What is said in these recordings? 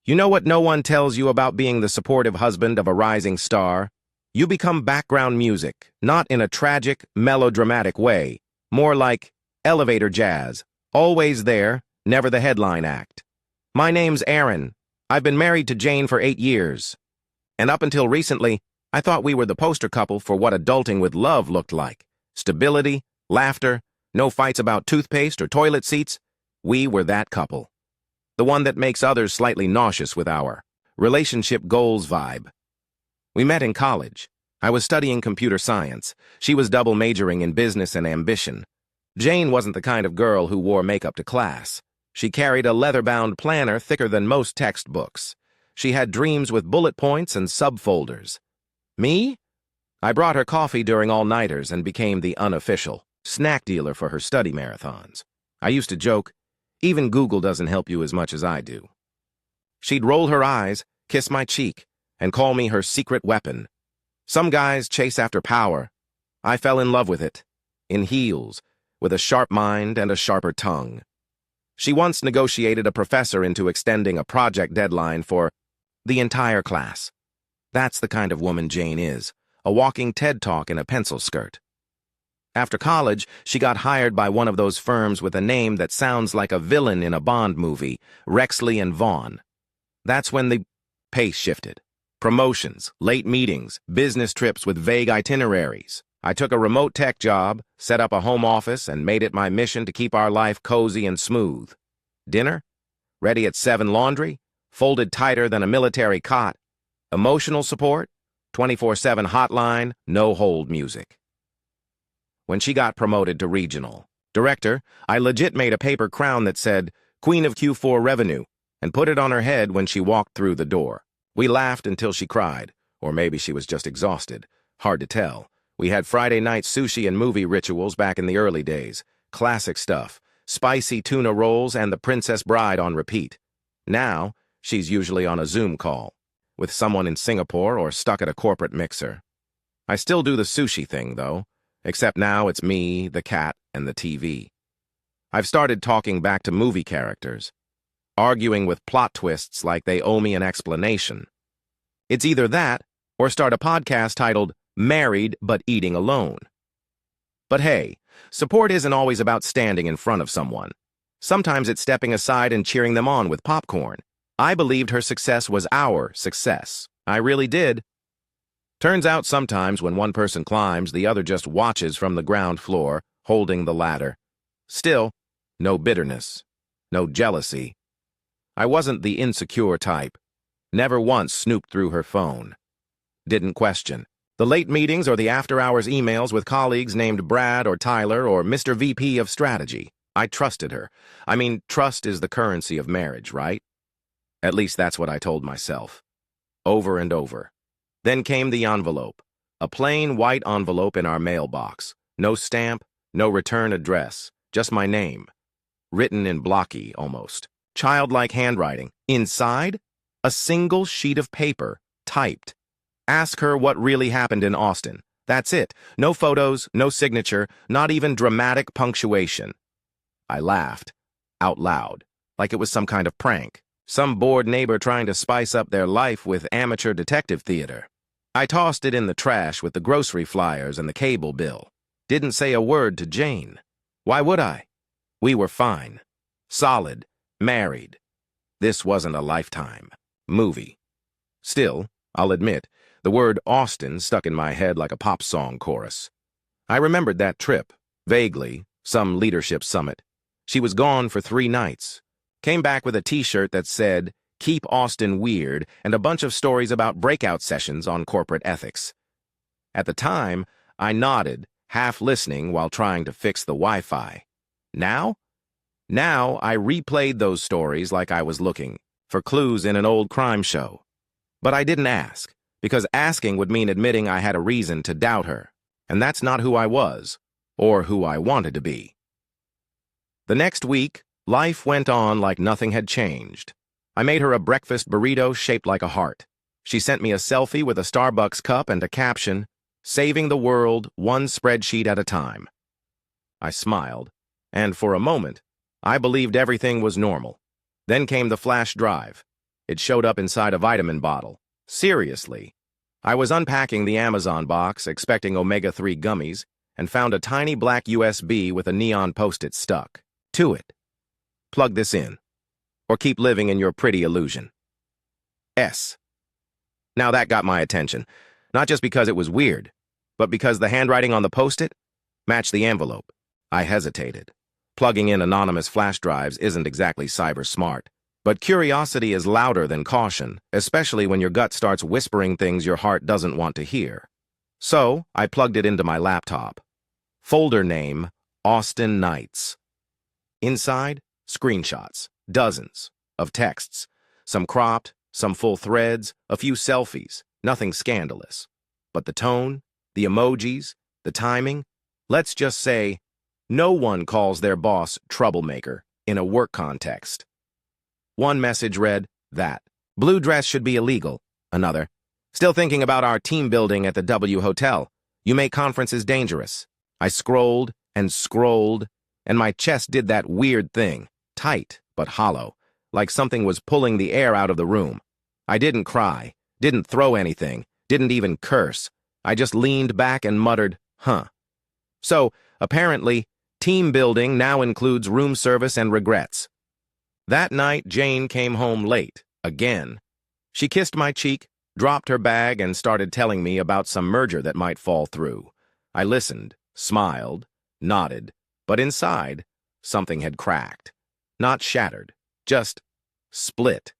You know what no one tells you about being the supportive husband of a rising star? You become background music, not in a tragic, melodramatic way, more like elevator jazz, always there, never the headline act. My name's Aaron. I've been married to Jane for 8 years. And up until recently, I thought we were the poster couple for what adulting with love looked like. Stability, laughter, no fights about toothpaste or toilet seats. We were that couple. The one that makes others slightly nauseous with our relationship goals vibe. We met in college. I was studying computer science. She was double majoring in business and ambition. Jane wasn't the kind of girl who wore makeup to class. She carried a leather-bound planner thicker than most textbooks. She had dreams with bullet points and subfolders. Me? I brought her coffee during all-nighters and became the unofficial snack dealer for her study marathons. I used to joke, even Google doesn't help you as much as I do. She'd roll her eyes, kiss my cheek, and call me her secret weapon. Some guys chase after power. I fell in love with it, in heels, with a sharp mind and a sharper tongue. She once negotiated a professor into extending a project deadline for the entire class. That's the kind of woman Jane is, a walking TED Talk in a pencil skirt. After college, she got hired by one of those firms with a name that sounds like a villain in a Bond movie, Rexley and Vaughn. That's when the pace shifted. Promotions, late meetings, business trips with vague itineraries. I took a remote tech job, set up a home office, and made it my mission to keep our life cozy and smooth. Dinner? Ready at 7 laundry? Folded tighter than a military cot. Emotional support? 24/7 hotline, no hold music. When she got promoted to regional director, I legit made a paper crown that said, Queen of Q4 Revenue, and put it on her head when she walked through the door. We laughed until she cried, or maybe she was just exhausted. Hard to tell. We had Friday night sushi and movie rituals back in the early days. Classic stuff. Spicy tuna rolls and The Princess Bride on repeat. Now, she's usually on a Zoom call, with someone in Singapore or stuck at a corporate mixer. I still do the sushi thing, though, except now it's me, the cat, and the TV. I've started talking back to movie characters, arguing with plot twists like they owe me an explanation. It's either that, or start a podcast titled Married but Eating Alone. But hey, support isn't always about standing in front of someone. Sometimes it's stepping aside and cheering them on with popcorn. I believed her success was our success. I really did. Turns out sometimes when one person climbs, the other just watches from the ground floor, holding the ladder. Still, no bitterness, no jealousy. I wasn't the insecure type. Never once snooped through her phone. Didn't question. The late meetings or the after-hours emails with colleagues named Brad or Tyler or Mr. VP of Strategy. I trusted her. I mean, trust is the currency of marriage, right? At least that's what I told myself. Over and over. Then came the envelope. A plain white envelope in our mailbox. No stamp, no return address. Just my name. Written in blocky, almost. Childlike handwriting. Inside? A single sheet of paper, typed. Ask her what really happened in Austin. That's it. No photos, no signature, not even dramatic punctuation. I laughed, out loud, like it was some kind of prank. Some bored neighbor trying to spice up their life with amateur detective theater. I tossed it in the trash with the grocery flyers and the cable bill. Didn't say a word to Jane. Why would I? We were fine. Solid. Married. This wasn't a Lifetime movie. Still, I'll admit, the word Austin stuck in my head like a pop song chorus. I remembered that trip, vaguely, some leadership summit. She was gone for 3 nights. Came back with a t-shirt that said, Keep Austin Weird, and a bunch of stories about breakout sessions on corporate ethics. At the time, I nodded, half listening while trying to fix the Wi-Fi. Now? Now I replayed those stories like I was looking for clues in an old crime show. But I didn't ask, because asking would mean admitting I had a reason to doubt her, and that's not who I was, or who I wanted to be. The next week, life went on like nothing had changed. I made her a breakfast burrito shaped like a heart. She sent me a selfie with a Starbucks cup and a caption, Saving the world, one spreadsheet at a time. I smiled, and for a moment, I believed everything was normal. Then came the flash drive. It showed up inside a vitamin bottle. Seriously. I was unpacking the Amazon box, expecting omega-3 gummies, and found a tiny black USB with a neon post-it stuck to it. Plug this in, or keep living in your pretty illusion. S. Now that got my attention, not just because it was weird, but because the handwriting on the post-it matched the envelope. I hesitated. Plugging in anonymous flash drives isn't exactly cyber smart, but curiosity is louder than caution, especially when your gut starts whispering things your heart doesn't want to hear. So, I plugged it into my laptop. Folder name, Austin Nights. Inside, screenshots, dozens of texts, some cropped, some full threads, a few selfies, nothing scandalous. But the tone, the emojis, the timing, let's just say, no one calls their boss troublemaker in a work context. One message read, that. Blue dress should be illegal. Another, still thinking about our team building at the W Hotel. You make conferences dangerous. I scrolled and scrolled, and my chest did that weird thing, tight but hollow, like something was pulling the air out of the room. I didn't cry, didn't throw anything, didn't even curse. I just leaned back and muttered, huh. So, apparently, team building now includes room service and regrets. That night, Jane came home late, again. She kissed my cheek, dropped her bag, and started telling me about some merger that might fall through. I listened, smiled, nodded, but inside, something had cracked. Not shattered, just split,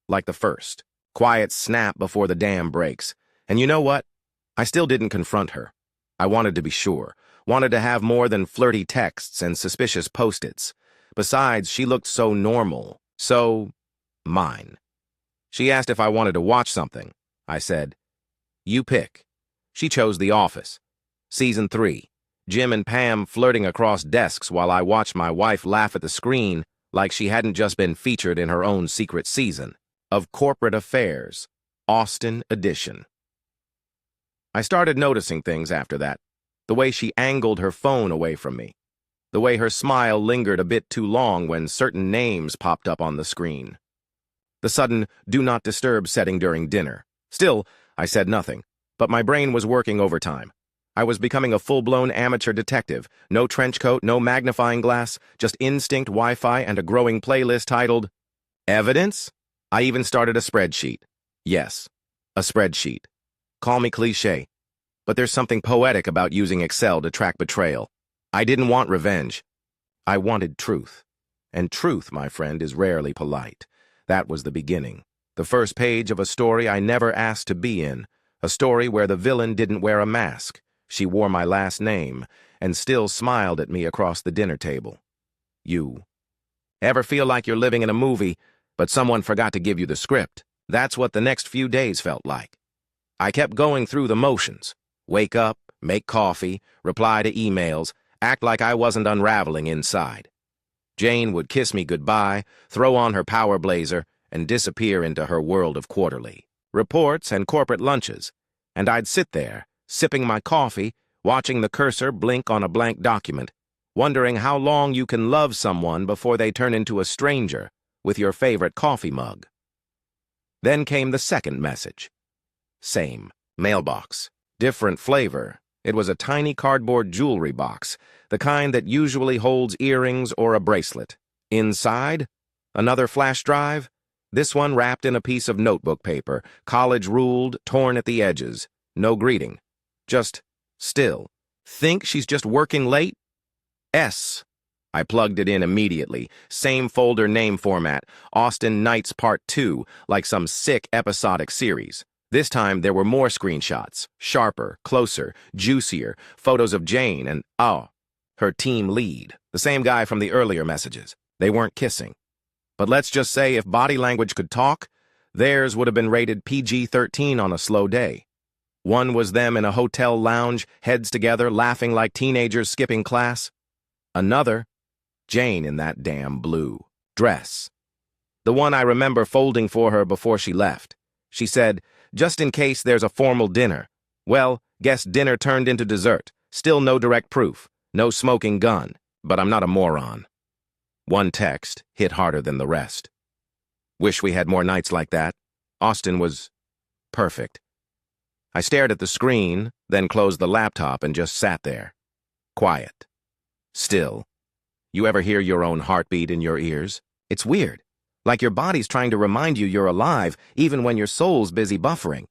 like the first. Quiet snap before the dam breaks. And you know what? I still didn't confront her. I wanted to be sure, wanted to have more than flirty texts and suspicious post-its. Besides, she looked so normal, so mine. She asked if I wanted to watch something. I said, you pick. She chose The Office. Season 3. Jim and Pam flirting across desks while I watched my wife laugh at the screen like she hadn't just been featured in her own secret season of Corporate Affairs, Austin Edition. I started noticing things after that. The way she angled her phone away from me. The way her smile lingered a bit too long when certain names popped up on the screen. The sudden do not disturb setting during dinner. Still, I said nothing, but my brain was working overtime. I was becoming a full-blown amateur detective. No trench coat, no magnifying glass, just instinct, Wi-Fi, and a growing playlist titled Evidence? I even started a spreadsheet. Yes, a spreadsheet. Call me cliché, but there's something poetic about using Excel to track betrayal. I didn't want revenge. I wanted truth. And truth, my friend, is rarely polite. That was the beginning. The first page of a story I never asked to be in. A story where the villain didn't wear a mask. She wore my last name and still smiled at me across the dinner table. You. Ever feel like you're living in a movie, but someone forgot to give you the script? That's what the next few days felt like. I kept going through the motions. Wake up, make coffee, reply to emails, act like I wasn't unraveling inside. Jane would kiss me goodbye, throw on her power blazer, and disappear into her world of quarterly reports and corporate lunches. And I'd sit there, sipping my coffee, watching the cursor blink on a blank document, wondering how long you can love someone before they turn into a stranger with your favorite coffee mug. Then came the second message. Same. Mailbox. Different flavor. It was a tiny cardboard jewelry box, the kind that usually holds earrings or a bracelet. Inside, another flash drive, this one wrapped in a piece of notebook paper, college-ruled, torn at the edges. No greeting. Just still. Think she's just working late? S. I plugged it in immediately. Same folder name format. Austin Nights Part 2, like some sick episodic series. This time there were more screenshots. Sharper, closer, juicier. Photos of Jane and, her team lead. The same guy from the earlier messages. They weren't kissing. But let's just say if body language could talk, theirs would have been rated PG-13 on a slow day. One was them in a hotel lounge, heads together, laughing like teenagers skipping class. Another, Jane in that damn blue dress. The one I remember folding for her before she left. She said, just in case there's a formal dinner. Well, guess dinner turned into dessert. Still no direct proof. No smoking gun. But I'm not a moron. One text hit harder than the rest. Wish we had more nights like that. Austin was perfect. I stared at the screen, then closed the laptop and just sat there. Quiet. Still. You ever hear your own heartbeat in your ears? It's weird. Like your body's trying to remind you you're alive, even when your soul's busy buffering.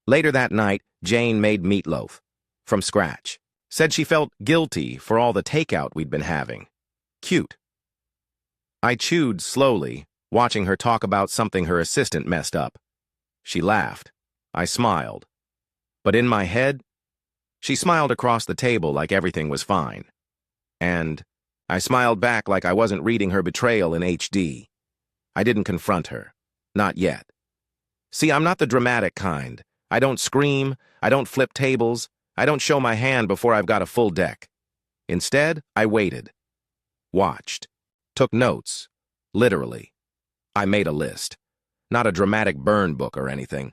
Later that night, Jane made meatloaf. From scratch. Said she felt guilty for all the takeout we'd been having. Cute. I chewed slowly, watching her talk about something her assistant messed up. She laughed. I smiled. But in my head, she smiled across the table like everything was fine. And I smiled back like I wasn't reading her betrayal in HD. I didn't confront her. Not yet. See, I'm not the dramatic kind. I don't scream, I don't flip tables, I don't show my hand before I've got a full deck. Instead, I waited. Watched. Took notes. Literally. I made a list. Not a dramatic burn book or anything.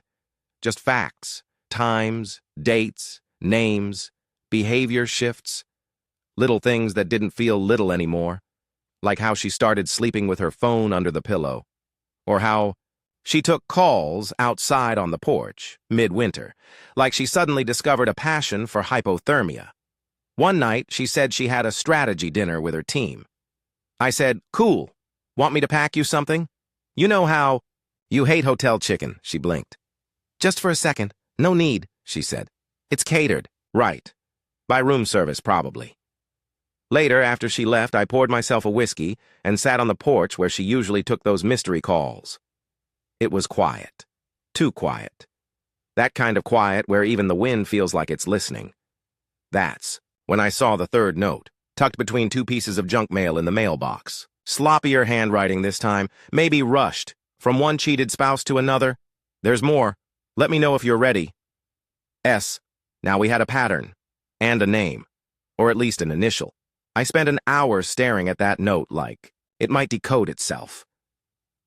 Just facts, times, dates, names, behavior shifts. Little things that didn't feel little anymore. Like how she started sleeping with her phone under the pillow. Or how she took calls outside on the porch, midwinter, like she suddenly discovered a passion for hypothermia. One night, she said she had a strategy dinner with her team. I said, "Cool. Want me to pack you something? You know how you hate hotel chicken," she blinked. "Just for a second. No need," she said. "It's catered. Right. By room service, probably." Later, after she left, I poured myself a whiskey and sat on the porch where she usually took those mystery calls. It was quiet. Too quiet. That kind of quiet where even the wind feels like it's listening. That's when I saw the third note, tucked between two pieces of junk mail in the mailbox. Sloppier handwriting this time, maybe rushed, from one cheated spouse to another. "There's more. Let me know if you're ready. S." Now we had a pattern. And a name. Or at least an initial. I spent an hour staring at that note like it might decode itself.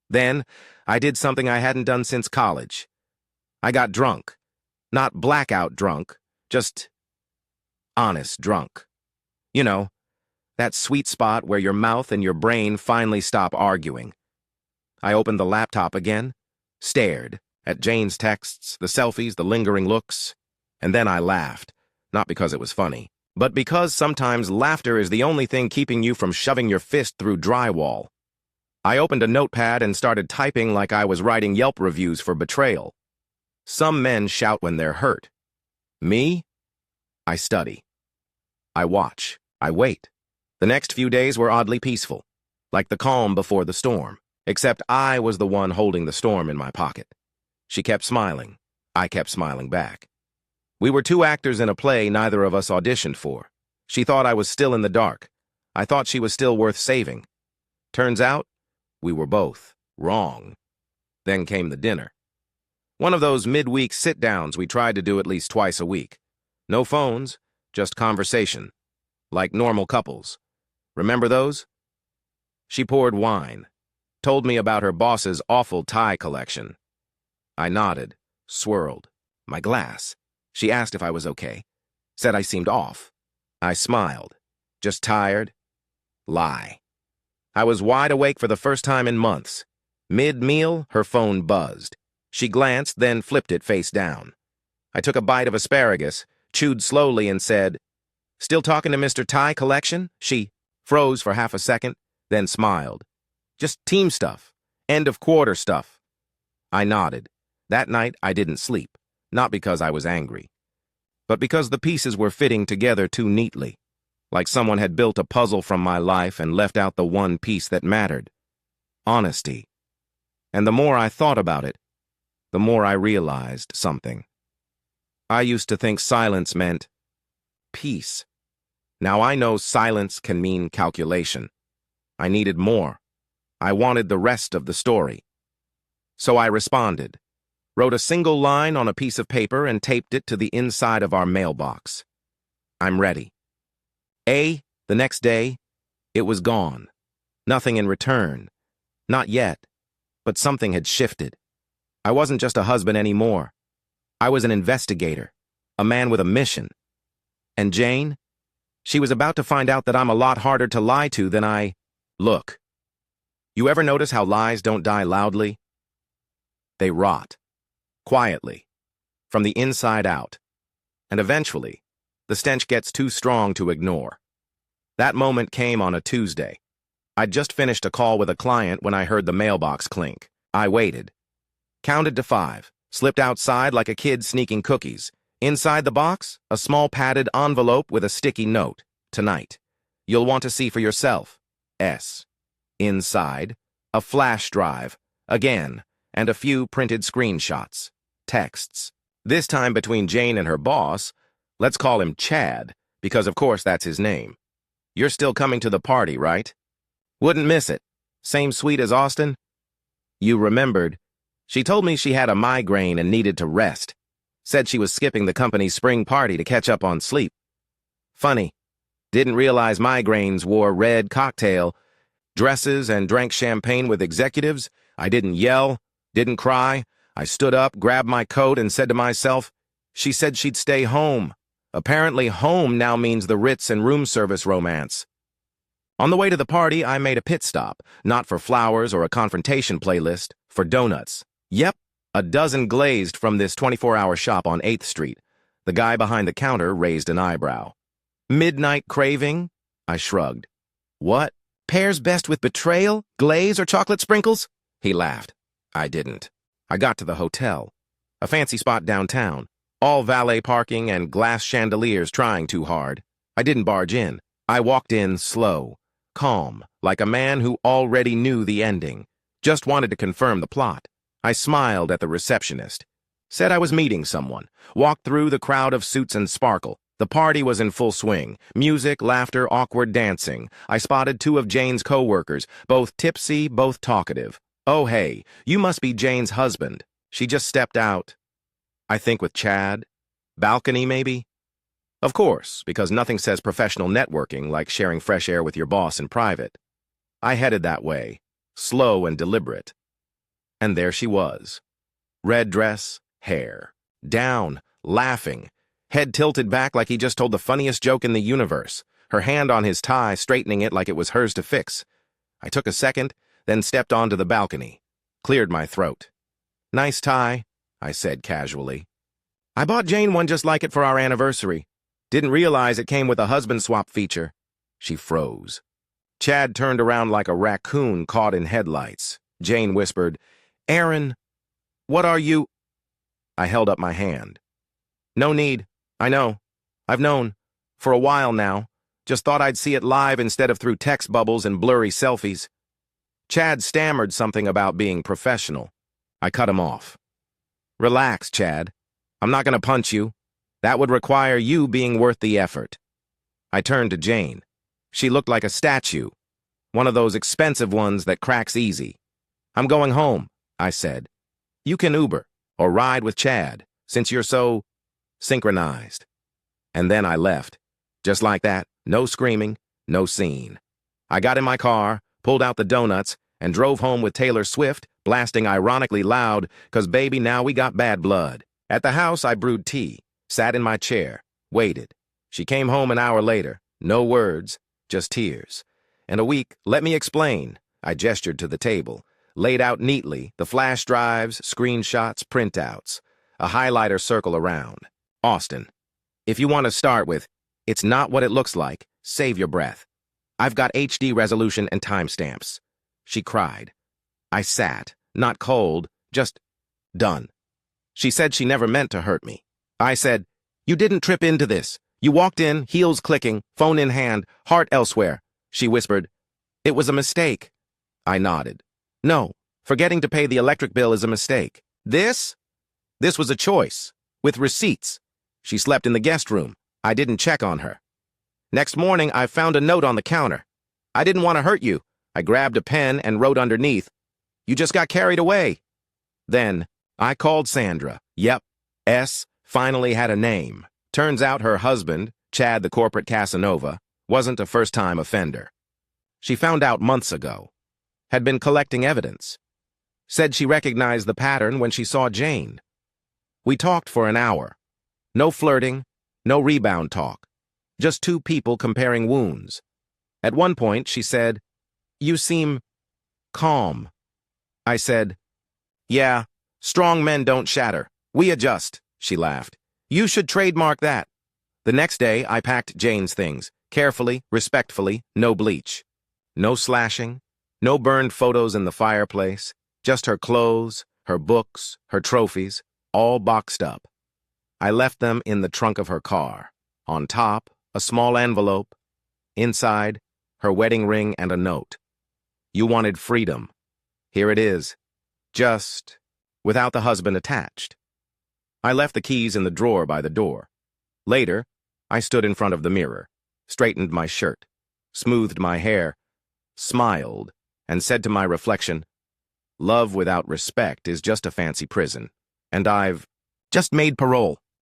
Then, I did something I hadn't done since college. I got drunk. Not blackout drunk, just honest drunk. You know, that sweet spot where your mouth and your brain finally stop arguing. I opened the laptop again, stared at Jane's texts, the selfies, the lingering looks, and then I laughed, not because it was funny, but because sometimes laughter is the only thing keeping you from shoving your fist through drywall. I opened a notepad and started typing like I was writing Yelp reviews for Betrayal. Some men shout when they're hurt. Me? I study. I watch. I wait. The next few days were oddly peaceful, like the calm before the storm, except I was the one holding the storm in my pocket. She kept smiling. I kept smiling back. We were two actors in a play neither of us auditioned for. She thought I was still in the dark. I thought she was still worth saving. Turns out, we were both wrong. Then came the dinner. One of those midweek sit-downs we tried to do at least twice a week. No phones, just conversation. Like normal couples. Remember those? She poured wine. Told me about her boss's awful tie collection. I nodded, swirled. My glass. She asked if I was okay. Said I seemed off. I smiled. Just tired? Lie. I was wide awake for the first time in months. Mid-meal, her phone buzzed. She glanced, then flipped it face down. I took a bite of asparagus, chewed slowly, and said, "Still talking to Mr. Tie Collection?" She froze for half a second, then smiled. "Just team stuff. End of quarter stuff." I nodded. That night, I didn't sleep. Not because I was angry, but because the pieces were fitting together too neatly, like someone had built a puzzle from my life and left out the one piece that mattered. Honesty. And the more I thought about it, the more I realized something. I used to think silence meant peace. Now I know silence can mean calculation. I needed more. I wanted the rest of the story. So I responded. Wrote a single line on a piece of paper and taped it to the inside of our mailbox. "I'm ready." The next day, it was gone. Nothing in return. Not yet, but something had shifted. I wasn't just a husband anymore. I was an investigator, a man with a mission. And Jane? She was about to find out that I'm a lot harder to lie to than I... Look. You ever notice how lies don't die loudly? They rot, quietly, from the inside out, and eventually, the stench gets too strong to ignore. That moment came on a Tuesday. I'd just finished a call with a client when I heard the mailbox clink. I waited, counted to 5, slipped outside like a kid sneaking cookies. Inside the box, a small padded envelope with a sticky note. Tonight. You'll want to see for yourself. S. Inside, a flash drive, again, and a few printed screenshots. Texts. This time between Jane and her boss. Let's call him Chad, because of course that's his name. You're still coming to the party, right? Wouldn't miss it. Same suite as Austin? You remembered. She told me she had a migraine and needed to rest. Said she was skipping the company's spring party to catch up on sleep. Funny. Didn't realize migraines wore red cocktail dresses and drank champagne with executives. I didn't yell, didn't cry. I stood up, grabbed my coat, and said to myself, she said she'd stay home. Apparently home now means the Ritz and room service romance. On the way to the party, I made a pit stop, not for flowers or a confrontation playlist, for donuts. Yep, a dozen glazed from this 24-hour shop on 8th Street. The guy behind the counter raised an eyebrow. Midnight craving? I shrugged. What? Pairs best with betrayal, glaze, or chocolate sprinkles? He laughed. I didn't. I got to the hotel. A fancy spot downtown. All valet parking and glass chandeliers trying too hard. I didn't barge in. I walked in slow, calm, like a man who already knew the ending. Just wanted to confirm the plot. I smiled at the receptionist. Said I was meeting someone. Walked through the crowd of suits and sparkle. The party was in full swing. Music, laughter, awkward dancing. I spotted 2 of Jane's co-workers, both tipsy, both talkative. Oh, hey, you must be Jane's husband. She just stepped out. I think with Chad. Balcony, maybe? Of course, because nothing says professional networking like sharing fresh air with your boss in private. I headed that way, slow and deliberate. And there she was. Red dress, hair. Down, laughing. Head tilted back like he just told the funniest joke in the universe. Her hand on his tie, straightening it like it was hers to fix. I took a second, then stepped onto the balcony. Cleared my throat. Nice tie, I said casually. I bought Jane one just like it for our anniversary. Didn't realize it came with a husband swap feature. She froze. Chad turned around like a raccoon caught in headlights. Jane whispered, Aaron, what are you? I held up my hand. No need. I know. I've known. For a while now. Just thought I'd see it live instead of through text bubbles and blurry selfies. Chad stammered something about being professional. I cut him off. Relax, Chad. I'm not going to punch you. That would require you being worth the effort. I turned to Jane. She looked like a statue. One of those expensive ones that cracks easy. I'm going home, I said. You can Uber or ride with Chad, since you're so synchronized. And then I left. Just like that, no screaming, no scene. I got in my car, pulled out the donuts, and drove home with Taylor Swift, blasting ironically loud, 'cause baby, now we got bad blood. At the house, I brewed tea, sat in my chair, waited. She came home an hour later, no words, just tears. In a week, let me explain. I gestured to the table, laid out neatly, the flash drives, screenshots, printouts, a highlighter circle around. Austin, if you want to start with, it's not what it looks like, save your breath. I've got HD resolution and timestamps. She cried. I sat, not cold, just done. She said she never meant to hurt me. I said, you didn't trip into this. You walked in, heels clicking, phone in hand, heart elsewhere. She whispered, it was a mistake. I nodded. No, forgetting to pay the electric bill is a mistake. This was a choice, with receipts. She slept in the guest room. I didn't check on her. Next morning, I found a note on the counter. I didn't want to hurt you. I grabbed a pen and wrote underneath, you just got carried away. Then, I called Sandra. Yep, S finally had a name. Turns out her husband, Chad the corporate Casanova, wasn't a first-time offender. She found out months ago. Had been collecting evidence. Said she recognized the pattern when she saw Jane. We talked for an hour. No flirting, no rebound talk. Just 2 people comparing wounds. At one point, she said, you seem calm. I said, "Yeah, strong men don't shatter. We adjust," she laughed. "You should trademark that." The next day, I packed Jane's things, carefully, respectfully, no bleach. No slashing, no burned photos in the fireplace, just her clothes, her books, her trophies, all boxed up. I left them in the trunk of her car. On top, a small envelope. Inside, her wedding ring and a note. "You wanted freedom. Here it is. Just without the husband attached." I left the keys in the drawer by the door. Later, I stood in front of the mirror, straightened my shirt, smoothed my hair, smiled, and said to my reflection, "Love without respect is just a fancy prison, and I've just made parole."